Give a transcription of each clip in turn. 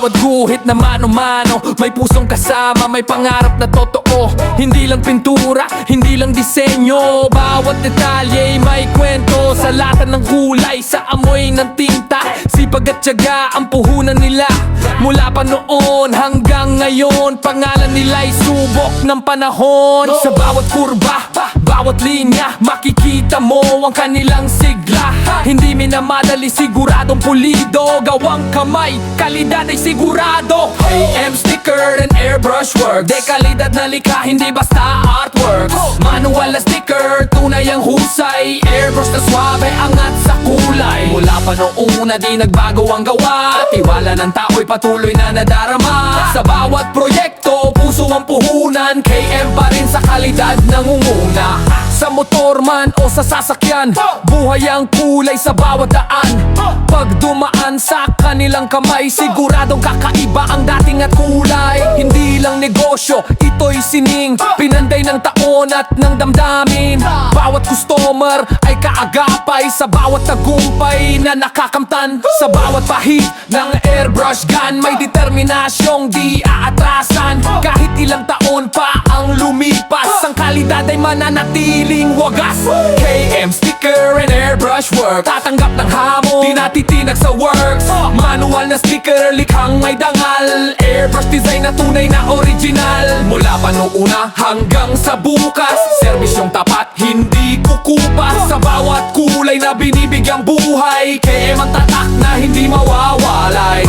bawat guhit na mano-mano, may pusong kasama, may pangarap na totoo. Hindi lang pintura, hindi lang disenyo, bawat detalye may kwento. Sa lata ng kulay, sa amoy ng tinta, sipag at tiyaga ang puhunan nila. Mula pa noon hanggang ngayon, pangalan nila'y subok ng panahon. Sa bawat kurba, bawat linya, makikita mo ang kanilang sigla. Hindi minamadali, siguradong pulido, gawang kamay, kalidad ay sigurado. AM sticker and airbrush work, de kalidad na likha, hindi basta artwork. Manual na sticker, tunay ang husay, airbrush na swabe, angat sa kulay. Mula pa noong una di nagbago ang gawa, tiwala ng tao'y patuloy na nadarama. Sa bawat proyekto, puso ang puhunan, KM pa rin sa kalidad nangunguna. Sa motor man o sa sasakyan, buhay ang kulay sa bawat daan. Pag dumaan sa kanilang kamay, siguradong kakaiba ang dating at kulay. Hindi lang negosyo, ito'y sining, pinanday ng taon at ng damdamin. Bawat customer ay kaagapay, sa bawat tagumpay na nakakamtan. Sa bawat pahid ng airbrush gun, may determinasyong di aatrasan. Kahit ilang taon pa ang lumipas, ang kalidad ay mananatiling wagas. KM sticker and airbrush work, tatanggap ng hamon, di natitinag sa works. Manual na sticker, likhang may dangal, airbrush design na tunay na original. Mula pa noong una hanggang sa bukas, serbisyong tapat, hindi kukupas. Sa bawat kulay na binibigyang buhay, KM ang tatak na hindi mawawalay.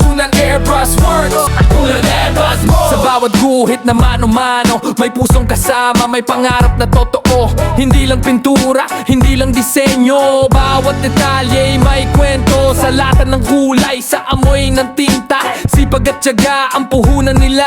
Tunang airbrush works, tunang airbrush works. Sa bawat guhit na mano-mano, may pusong kasama, may pangarap na totoo. Hindi lang pintura, hindi lang disenyo, bawat detalye may kwento. Sa lata ng kulay, sa amoy ng tinta, sipag at tiyaga ang puhunan nila.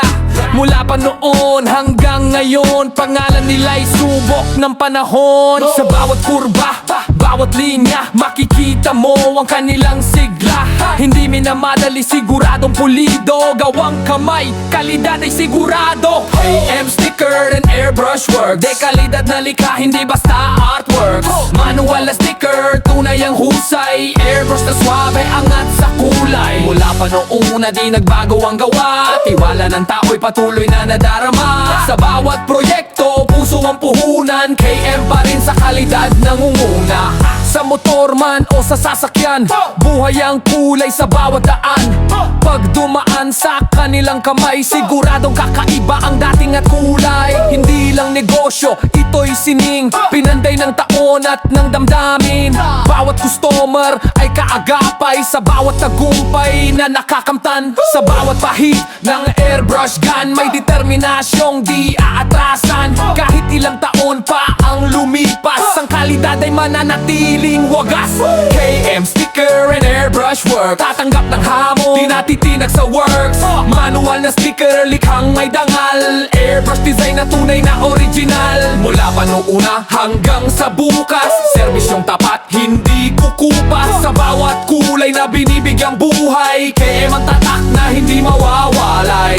Mula pa noon hanggang ngayon, pangalan nila'y subok ng panahon. Sa bawat kurba, bawat linya, makikita mo ang kanilang sigla. Hindi minamadali, siguradong pulido, gawang kamay, kalidad ay sigurado. AM sticker and airbrush work, de kalidad na likha, hindi basta artwork. Manual na sticker, tunay ang husay, airbrush na swabe, angat sa kulay. Mula pa noong una di nagbago ang gawa, tiwala ng tao'y patuloy na nadarama. Sa bawat proyekto, puso ang puhunan, KM pa rin sa kalidad nangunguna. Sa motor man o sa sasakyan, buhay ang kulay sa bawat daan. Pag dumaan sa kanilang kamay, siguradong kakaiba ang dating at kulay. Hindi lang negosyo, ito'y sining, pinanday ng taon at ng damdamin. Bawat customer ay kaagapay, sa bawat tagumpay na nakakamtan. Sa bawat pahid ng airbrush gun, may determinasyong di aatrasan. Kahit ilang taon pa ang lumipas, ang kalidad ay mananatiling wagas. KM sticker and airbrush work, tatanggap ng hamon, di natitinag sa works. Manual na sticker, likhang may dangal, airbrush design na tunay na original. Mula pa noong una hanggang sa bukas, serbisyong tapat, hindi kukupas. Sa bawat kulay na binibigyang buhay, KM ang tatak na hindi mawawalay.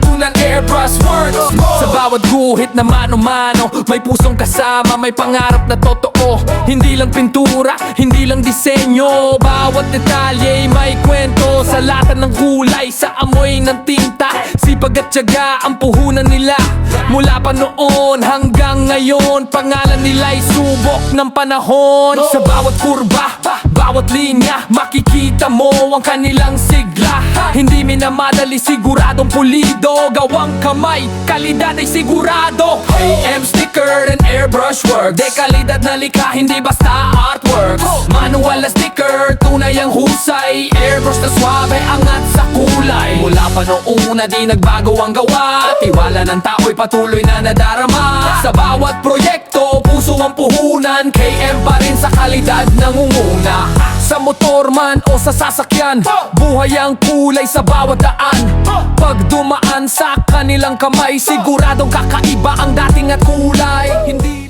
Tunang airbrush works. Sa bawat guhit na mano-mano, may pusong kasama, may pangarap na totoo. Hindi lang pintura, hindi lang disenyo, bawat detalye may kwento. Sa lata ng kulay, sa amoy ng tinta, sipag at tiyaga ang puhunan nila. Mula pa noon hanggang ngayon, pangalan nila'y subok ng panahon. Sa bawat kurba, bawat linya, makikita mo ang kanilang sigla. Hindi minamadali, siguradong pulido, gawang kamay, kalidad ay sigurado. AM sticker and airbrush work, de kalidad na likha, hindi basta artwork. Manual na sticker, tunay ang husay, airbrush na swabe, angat sa kulay. Mula pa noong una di nagbago ang gawa, tiwala ng tao'y patuloy na nadarama. Sa bawat proyekto, puso ang puhunan, KM pa rin sa kalidad nangunguna. Sa motor man o sa sasakyan, buhay ang kulay sa bawat daan. Pag dumaan sa kanilang kamay, siguradong kakaiba ang dating at kulay. Hindi